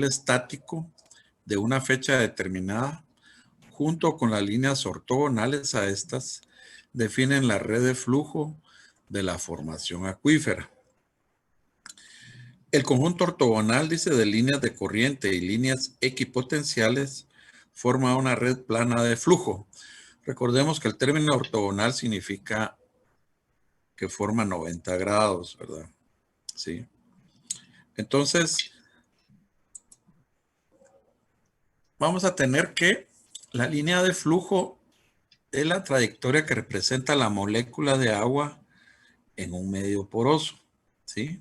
estático de una fecha determinada, junto con las líneas ortogonales a estas, definen la red de flujo de la formación acuífera. El conjunto ortogonal, dice, de líneas de corriente y líneas equipotenciales forma una red plana de flujo. Recordemos que el término ortogonal significa que forma 90 grados, ¿verdad? Sí. Entonces, vamos a tener que la línea de flujo es la trayectoria que representa la molécula de agua en un medio poroso, ¿sí?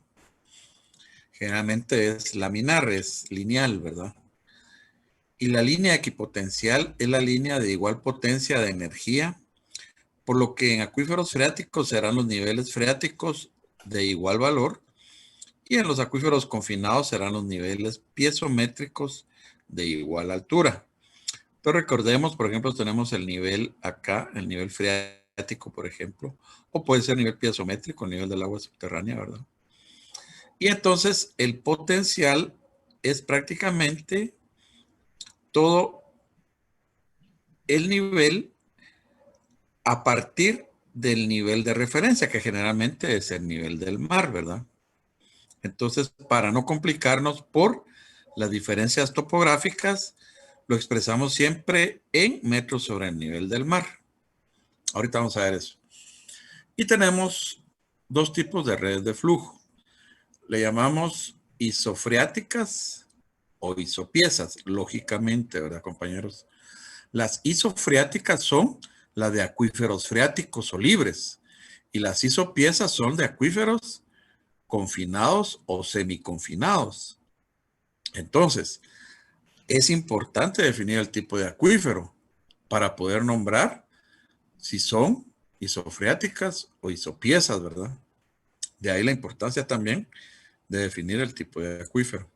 Generalmente es laminar, es lineal, ¿verdad? Y la línea equipotencial es la línea de igual potencia de energía, por lo que en acuíferos freáticos serán los niveles freáticos de igual valor y en los acuíferos confinados serán los niveles piezométricos de igual altura. Entonces recordemos, por ejemplo, tenemos el nivel acá, el nivel freático, por ejemplo, o puede ser nivel piezométrico, el nivel del agua subterránea, ¿verdad? Y entonces el potencial es prácticamente todo el nivel a partir del nivel de referencia, que generalmente es el nivel del mar, ¿verdad? Entonces, para no complicarnos por las diferencias topográficas, lo expresamos siempre en metros sobre el nivel del mar. Ahorita vamos a ver eso. Y tenemos dos tipos de redes de flujo. Le llamamos isofreáticas o isopiezas, lógicamente, ¿verdad, compañeros? Las isofreáticas son las de acuíferos freáticos o libres. Y las isopiezas son de acuíferos confinados o semiconfinados. Entonces, es importante definir el tipo de acuífero para poder nombrar si son isofreáticas o isopiezas, ¿verdad? De ahí la importancia también de definir el tipo de acuífero.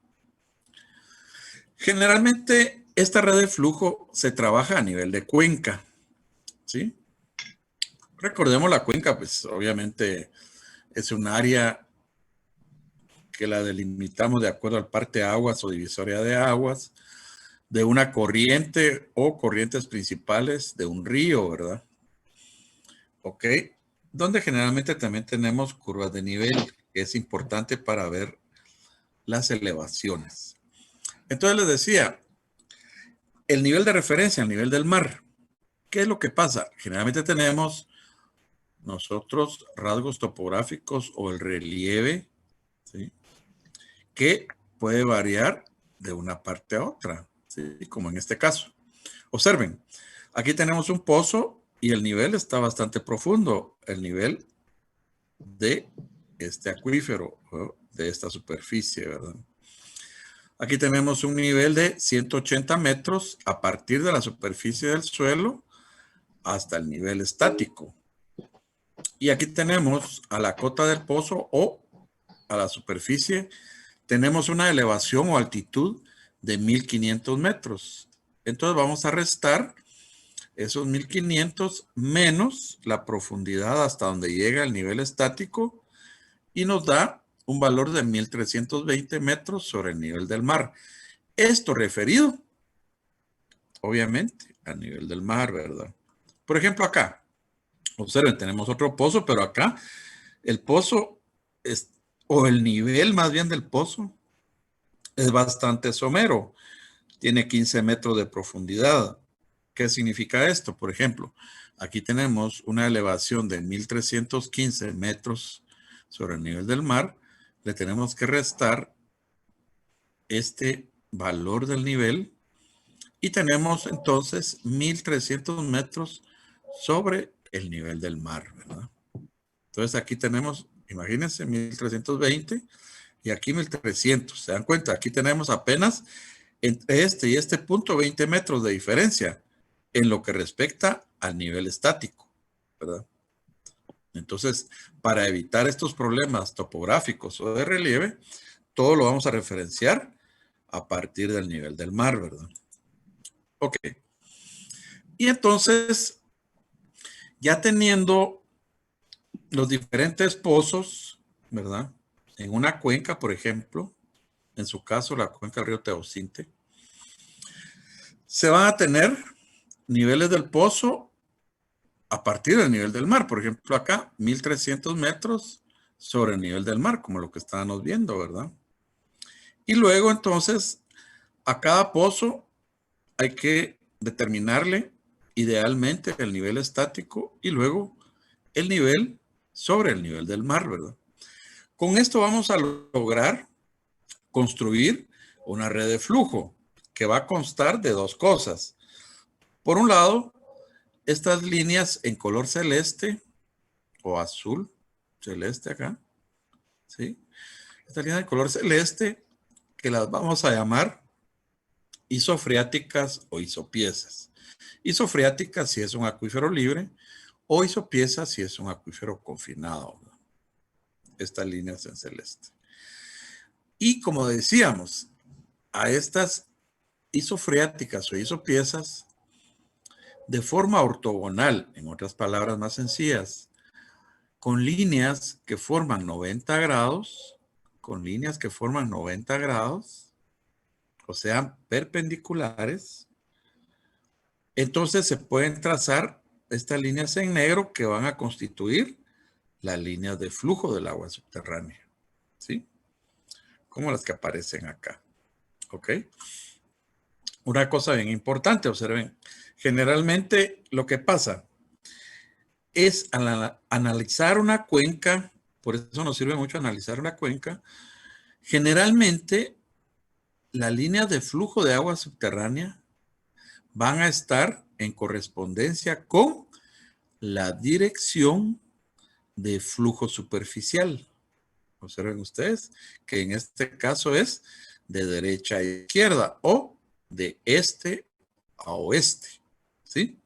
Generalmente, esta red de flujo se trabaja a nivel de cuenca, ¿sí? Recordemos la cuenca, pues obviamente es un área que la delimitamos de acuerdo al parteaguas o divisoria de aguas de una corriente o corrientes principales de un río, ¿verdad? Ok, donde generalmente también tenemos curvas de nivel, que es importante para ver las elevaciones. Entonces les decía, el nivel de referencia, el nivel del mar. ¿Qué es lo que pasa? Generalmente tenemos nosotros rasgos topográficos o el relieve, ¿sí? Que puede variar de una parte a otra, ¿sí? Como en este caso. Observen, aquí tenemos un pozo y el nivel está bastante profundo, el nivel de este acuífero, ¿no? De esta superficie, ¿verdad? Aquí tenemos un nivel de 180 metros a partir de la superficie del suelo hasta el nivel estático. Y aquí tenemos a la cota del pozo o a la superficie, tenemos una elevación o altitud de 1500 metros. Entonces vamos a restar esos 1500 menos la profundidad hasta donde llega el nivel estático y nos da un valor de 1320 metros sobre el nivel del mar. Esto referido, obviamente, al nivel del mar, ¿verdad? Por ejemplo, acá, observen, tenemos otro pozo, pero acá el pozo es, o el nivel más bien del pozo es bastante somero. Tiene 15 metros de profundidad. ¿Qué significa esto? Por ejemplo, aquí tenemos una elevación de 1315 metros sobre el nivel del mar. Le tenemos que restar este valor del nivel y tenemos entonces 1300 metros sobre el nivel del mar, ¿verdad? Entonces aquí tenemos, imagínense, 1320 y aquí 1300. ¿Se dan cuenta? Aquí tenemos apenas entre este y este punto 20 metros de diferencia en lo que respecta al nivel estático, ¿verdad? Entonces, para evitar estos problemas topográficos o de relieve, todo lo vamos a referenciar a partir del nivel del mar, ¿verdad? Ok. Y entonces, ya teniendo los diferentes pozos, ¿verdad? En una cuenca, por ejemplo, en su caso la cuenca del río Teocinte, se van a tener niveles del pozo a partir del nivel del mar. Por ejemplo, acá, 1300 metros sobre el nivel del mar, como lo que estábamos viendo, ¿verdad? Y luego, entonces, a cada pozo hay que determinarle idealmente el nivel estático y luego el nivel sobre el nivel del mar, ¿verdad? Con esto vamos a lograr construir una red de flujo que va a constar de dos cosas. Por un lado, estas líneas en color celeste o azul, celeste acá, ¿sí? Estas líneas de color celeste que las vamos a llamar isofriáticas o isopiezas. Isofriáticas si es un acuífero libre o isopiezas si es un acuífero confinado, ¿no? Estas líneas en celeste. Y como decíamos, a estas isofriáticas o isopiezas de forma ortogonal, en otras palabras más sencillas, con líneas que forman 90 grados, o sea, perpendiculares, entonces se pueden trazar estas líneas en negro que van a constituir las líneas de flujo del agua subterránea, ¿sí? Como las que aparecen acá, ¿ok? Una cosa bien importante, observen, generalmente lo que pasa es analizar una cuenca, por eso nos sirve mucho analizar una cuenca, generalmente las líneas de flujo de agua subterránea van a estar en correspondencia con la dirección de flujo superficial. Observen ustedes que en este caso es de derecha a izquierda o de este a oeste, ¿sí?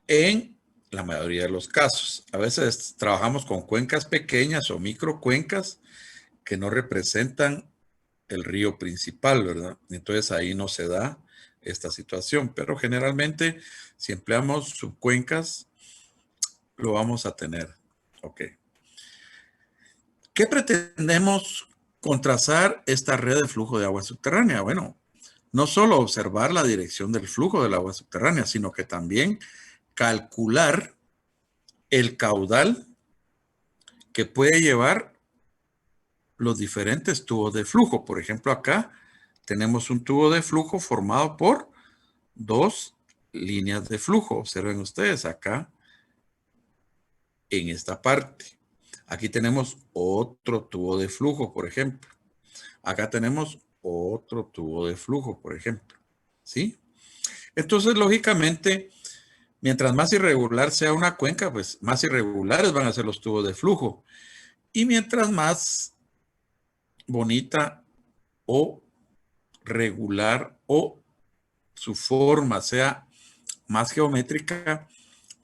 En la mayoría de los casos. A veces trabajamos con cuencas pequeñas o microcuencas que no representan el río principal, ¿verdad? Entonces ahí no se da esta situación, pero generalmente si empleamos subcuencas lo vamos a tener. Ok. ¿Qué pretendemos con trazar esta red de flujo de agua subterránea? Bueno, no solo observar la dirección del flujo del agua subterránea, sino que también calcular el caudal que puede llevar los diferentes tubos de flujo. Por ejemplo, acá tenemos un tubo de flujo formado por dos líneas de flujo. Observen ustedes acá en esta parte. Aquí tenemos otro tubo de flujo, por ejemplo. Acá tenemos otro tubo de flujo, por ejemplo. ¿Sí? Entonces, lógicamente, mientras más irregular sea una cuenca, pues más irregulares van a ser los tubos de flujo. Y mientras más bonita o regular o su forma sea más geométrica,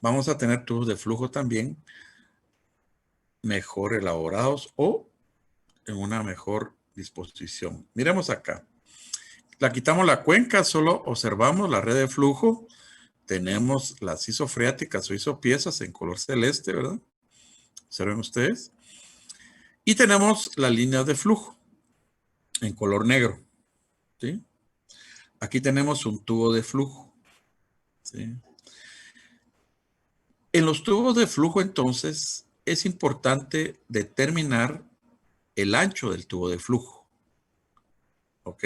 vamos a tener tubos de flujo también mejor elaborados o en una mejor disposición. Miremos acá. La quitamos la cuenca, solo observamos la red de flujo. Tenemos las isofriáticas o isopiezas en color celeste, ¿verdad? Observen ustedes. Y tenemos las líneas de flujo en color negro, ¿sí? Aquí tenemos un tubo de flujo, ¿sí? En los tubos de flujo, entonces, es importante determinar el ancho del tubo de flujo, ¿ok?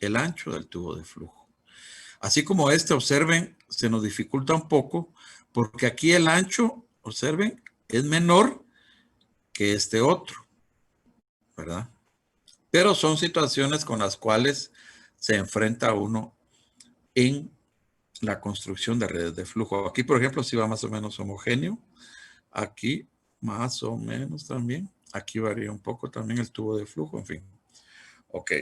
El ancho del tubo de flujo. Así como observen, se nos dificulta un poco porque aquí el ancho, observen, es menor que este otro, ¿verdad? Pero son situaciones con las cuales se enfrenta uno en la construcción de redes de flujo. Aquí, por ejemplo, si va más o menos homogéneo. Aquí más o menos también. Aquí varía un poco también el tubo de flujo, en fin. Ok.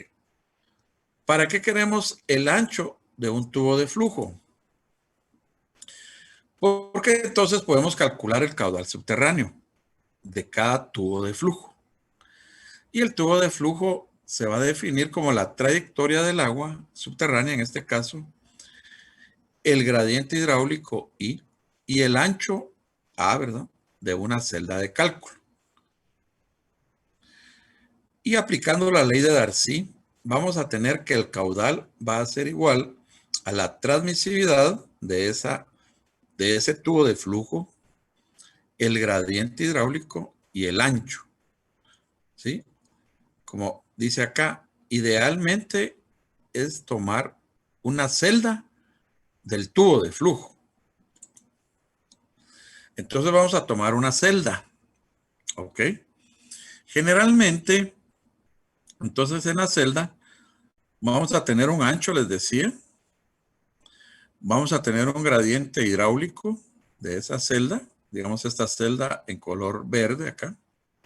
¿Para qué queremos el ancho de un tubo de flujo? Porque entonces podemos calcular el caudal subterráneo de cada tubo de flujo. Y el tubo de flujo se va a definir como la trayectoria del agua subterránea, en este caso, el gradiente hidráulico I y el ancho A, ¿verdad? De una celda de cálculo. Y aplicando la ley de Darcy, vamos a tener que el caudal va a ser igual a la transmisividad de ese tubo de flujo, el gradiente hidráulico y el ancho. ¿Sí? Como dice acá, idealmente es tomar una celda del tubo de flujo. Entonces vamos a tomar una celda. ¿Ok? Generalmente, entonces en la celda vamos a tener un ancho, les decía. Vamos a tener un gradiente hidráulico de esa celda. Digamos esta celda en color verde acá,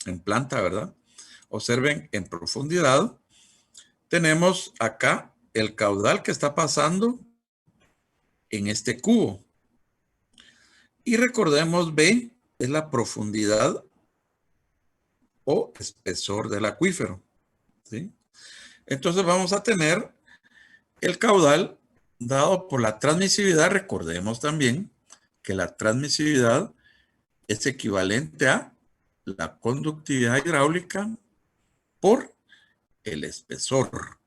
en planta, ¿verdad? Observen en profundidad. Tenemos acá el caudal que está pasando en este cubo. Y recordemos, B es la profundidad o espesor del acuífero. ¿Sí? Entonces vamos a tener el caudal dado por la transmisividad. Recordemos también que la transmisividad es equivalente a la conductividad hidráulica por el espesor.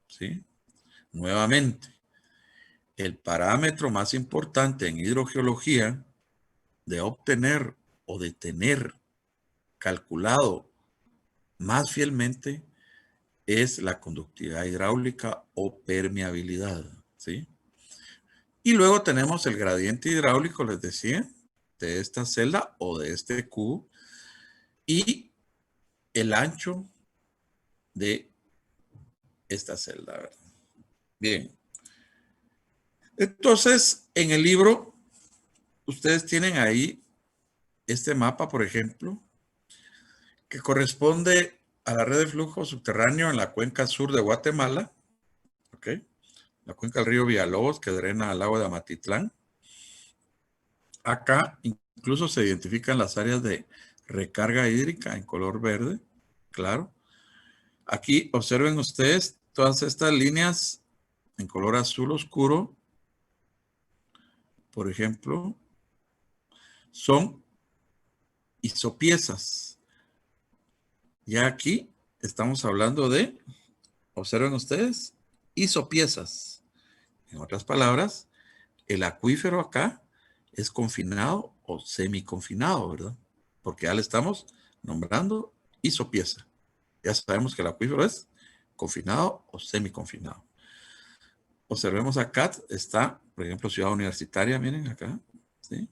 ¿Sí? Nuevamente, el parámetro más importante en hidrogeología de obtener o de tener calculado más fielmente es la conductividad hidráulica o permeabilidad, ¿sí? Y luego tenemos el gradiente hidráulico, les decía, de esta celda o de este cubo y el ancho de esta celda, ¿verdad? Bien. Entonces, en el libro, ustedes tienen ahí este mapa, por ejemplo, que corresponde a la red de flujo subterráneo en la cuenca sur de Guatemala, ¿ok? La cuenca del río Villalobos que drena al lago de Amatitlán. Acá incluso se identifican las áreas de recarga hídrica en color verde, claro. Aquí observen ustedes todas estas líneas en color azul oscuro, por ejemplo, son isopiezas. Ya aquí estamos hablando de, observen ustedes, isopiezas. En otras palabras, el acuífero acá es confinado o semiconfinado, ¿verdad? Porque ya le estamos nombrando isopieza. Ya sabemos que el acuífero es confinado o semiconfinado. Observemos acá, está, por ejemplo, Ciudad Universitaria, miren acá, ¿sí?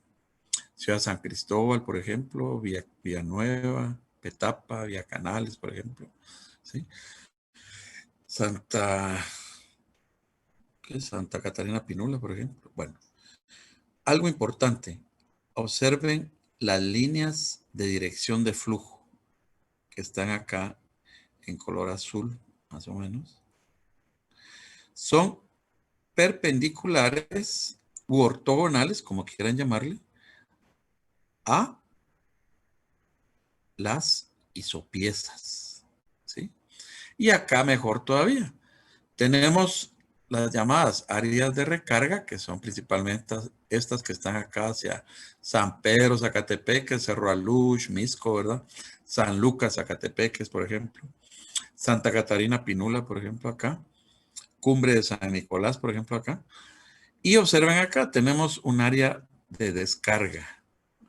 Ciudad San Cristóbal, por ejemplo, Villanueva, Petapa, Villa Canales, por ejemplo, ¿sí? Santa Catarina Pinula, por ejemplo. Bueno, algo importante, observen las líneas de dirección de flujo que están acá en color azul, más o menos. Son perpendiculares u ortogonales, como quieran llamarle, a las isopiezas. ¿Sí? Y acá mejor todavía. Tenemos las llamadas áreas de recarga, que son principalmente estas que están acá hacia San Pedro, Zacatepeques, Cerro Alush, Misco, ¿verdad? San Lucas, Zacatepeques, por ejemplo. Santa Catarina Pinula, por ejemplo, acá. Cumbre de San Nicolás, por ejemplo, acá. Y observen acá, tenemos un área de descarga.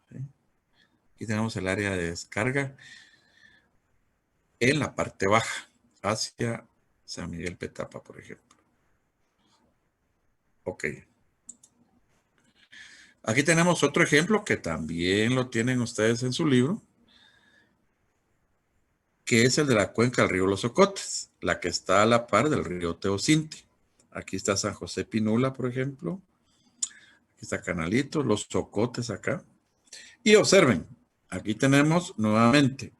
¿Sí? Aquí tenemos el área de descarga en la parte baja, hacia San Miguel Petapa, por ejemplo. Ok. Aquí tenemos otro ejemplo que también lo tienen ustedes en su libro, que es el de la cuenca del río Los Ocotes, la que está a la par del río Teocinte. Aquí está San José Pinula, por ejemplo. Aquí está Canalito, Los Ocotes acá. Y observen, aquí tenemos nuevamente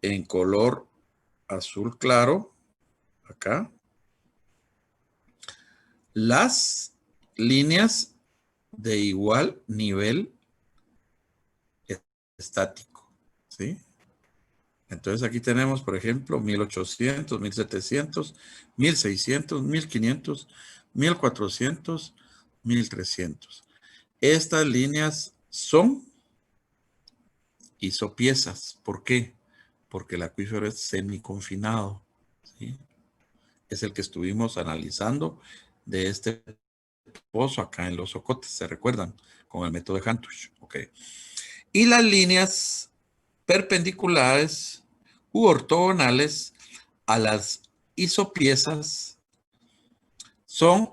en color azul claro, acá, las líneas de igual nivel estático, ¿sí? Entonces aquí tenemos, por ejemplo, 1800, 1700, 1600, 1500, 1400, 1300. Estas líneas son isopiezas. ¿Por qué? porque el acuífero es semiconfinado, ¿sí? Es el que estuvimos analizando de este pozo acá en Los Ocotes, ¿se recuerdan? Con el método de Hantuch. Ok. Y las líneas perpendiculares u ortogonales a las isopiezas son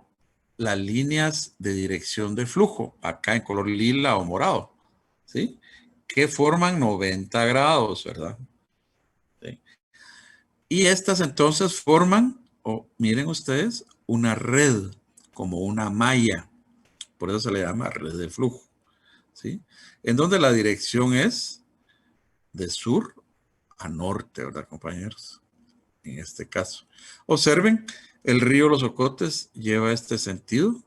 las líneas de dirección de flujo, acá en color lila o morado, ¿sí? Que forman 90 grados, ¿verdad? ¿Sí? Y estas entonces forman, miren ustedes, una red, como una malla. Por eso se le llama red de flujo, ¿sí? En donde la dirección es de sur a norte, ¿verdad, compañeros? En este caso. Observen, el río Los Ocotes lleva este sentido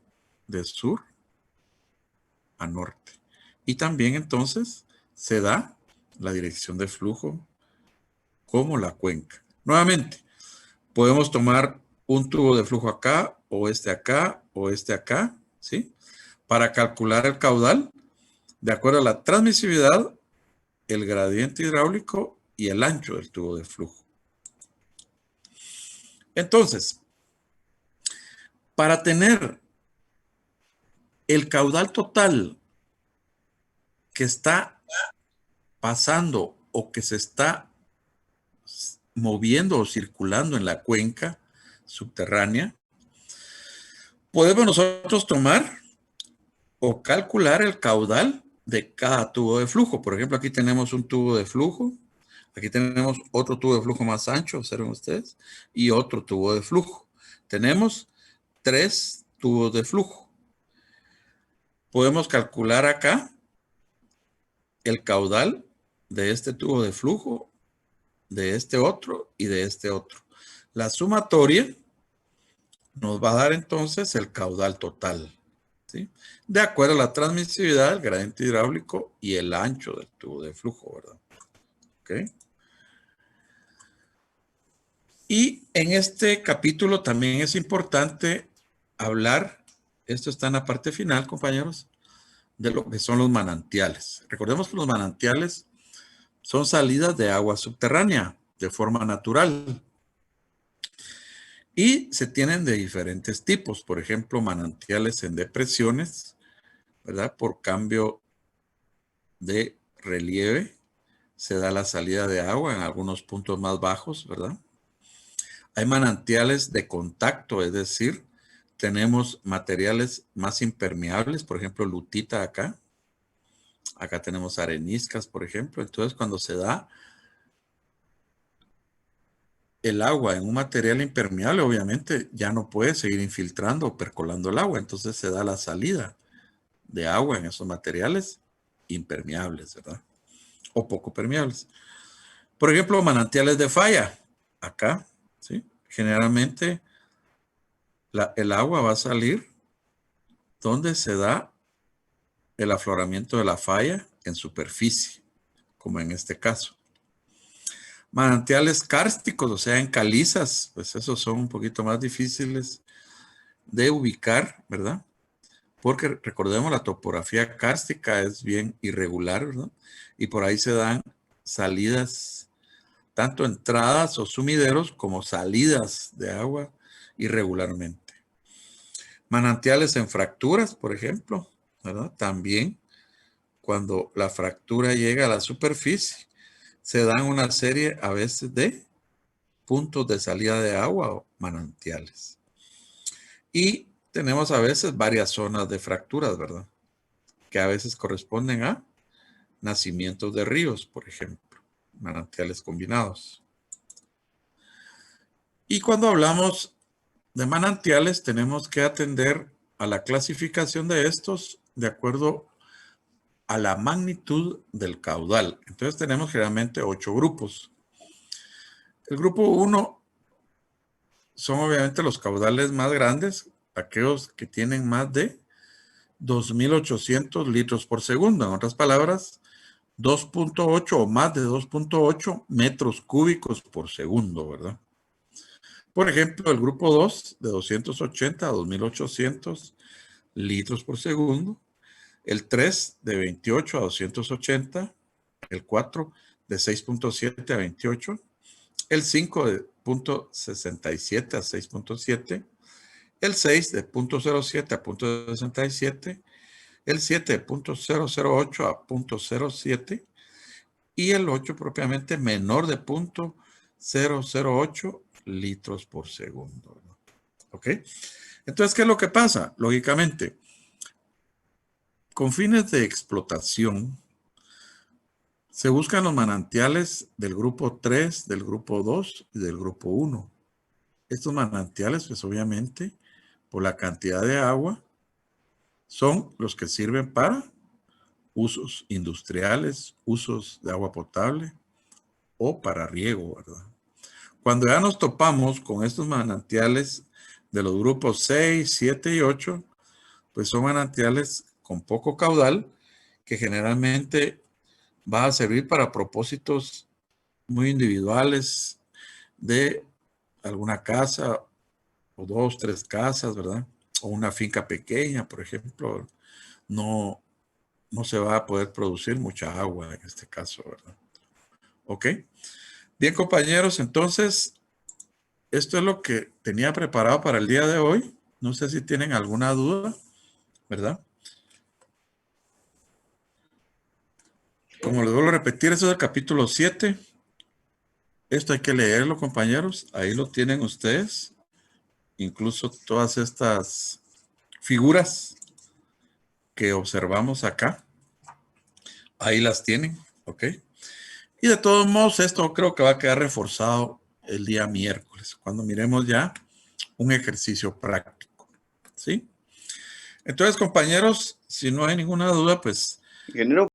de sur a norte. Y también entonces se da la dirección de flujo como la cuenca. Nuevamente, podemos tomar un tubo de flujo acá, o este acá, ¿sí? Para calcular el caudal, de acuerdo a la transmisividad, el gradiente hidráulico y el ancho del tubo de flujo. Entonces, para tener el caudal total que está pasando o que se está moviendo o circulando en la cuenca subterránea, podemos nosotros tomar o calcular el caudal de cada tubo de flujo. Por ejemplo, aquí tenemos un tubo de flujo, aquí tenemos otro tubo de flujo más ancho, observen ustedes, y otro tubo de flujo. Tenemos 3 tubos de flujo. Podemos calcular acá el caudal de este tubo de flujo, de este otro y de este otro. La sumatoria nos va a dar entonces el caudal total, ¿sí? De acuerdo a la transmisividad, el gradiente hidráulico y el ancho del tubo de flujo, ¿verdad? ¿Ok? Y en este capítulo también es importante hablar, esto está en la parte final, compañeros, de lo que son los manantiales. Recordemos que los manantiales son salidas de agua subterránea de forma natural. Y se tienen de diferentes tipos, por ejemplo, manantiales en depresiones, ¿verdad? Por cambio de relieve, se da la salida de agua en algunos puntos más bajos, ¿verdad? Hay manantiales de contacto, es decir, tenemos materiales más impermeables, por ejemplo, lutita acá. Acá tenemos areniscas, por ejemplo. Entonces, cuando se da el agua en un material impermeable, obviamente ya no puede seguir infiltrando o percolando el agua. Entonces se da la salida de agua en esos materiales impermeables, ¿verdad? O poco permeables. Por ejemplo, manantiales de falla. Acá, ¿sí? Generalmente el agua va a salir donde se da el afloramiento de la falla en superficie, como en este caso. Manantiales kársticos, o sea, en calizas, pues esos son un poquito más difíciles de ubicar, ¿verdad? Porque recordemos, la topografía kárstica es bien irregular, ¿verdad? Y por ahí se dan salidas, tanto entradas o sumideros como salidas de agua irregularmente. Manantiales en fracturas, por ejemplo, ¿verdad? También cuando la fractura llega a la superficie, se dan una serie a veces de puntos de salida de agua o manantiales. Y tenemos a veces varias zonas de fracturas, ¿verdad? Que a veces corresponden a nacimientos de ríos, por ejemplo, manantiales combinados. Y cuando hablamos de manantiales, tenemos que atender a la clasificación de estos de acuerdo a la magnitud del caudal. Entonces tenemos generalmente 8 grupos. El grupo 1 son obviamente los caudales más grandes, aquellos que tienen más de 2.800 litros por segundo. En otras palabras, 2.8 o más de 2.8 metros cúbicos por segundo, ¿verdad? Por ejemplo, el grupo 2 de 280 a 2.800 litros por segundo. El 3 de 28 a 280. El 4 de 6.7 a 28, el 5 de 0.67 a 6.7, el 6 de 0.07 a 0.67, el 7 de 0.008 a 0.07 y el 8 propiamente menor de 0.008 litros por segundo. ¿Ok? Entonces, ¿qué es lo que pasa? Lógicamente, con fines de explotación, se buscan los manantiales del grupo 3, del grupo 2 y del grupo 1. Estos manantiales, pues obviamente, por la cantidad de agua, son los que sirven para usos industriales, usos de agua potable o para riego, ¿verdad? Cuando ya nos topamos con estos manantiales de los grupos 6, 7 y 8, pues son manantiales con poco caudal que generalmente va a servir para propósitos muy individuales de alguna casa o 2, 3 casas, ¿verdad? O una finca pequeña, por ejemplo. No se va a poder producir mucha agua en este caso, ¿verdad? ¿Ok? Bien, compañeros, entonces, esto es lo que tenía preparado para el día de hoy. No sé si tienen alguna duda, ¿verdad? Como les vuelvo a repetir, eso es el capítulo 7. Esto hay que leerlo, compañeros. Ahí lo tienen ustedes. Incluso todas estas figuras que observamos acá. Ahí las tienen, ¿ok? Y de todos modos, esto creo que va a quedar reforzado el día miércoles, cuando miremos ya un ejercicio práctico, ¿sí? Entonces, compañeros, si no hay ninguna duda, pues... Ingeniero.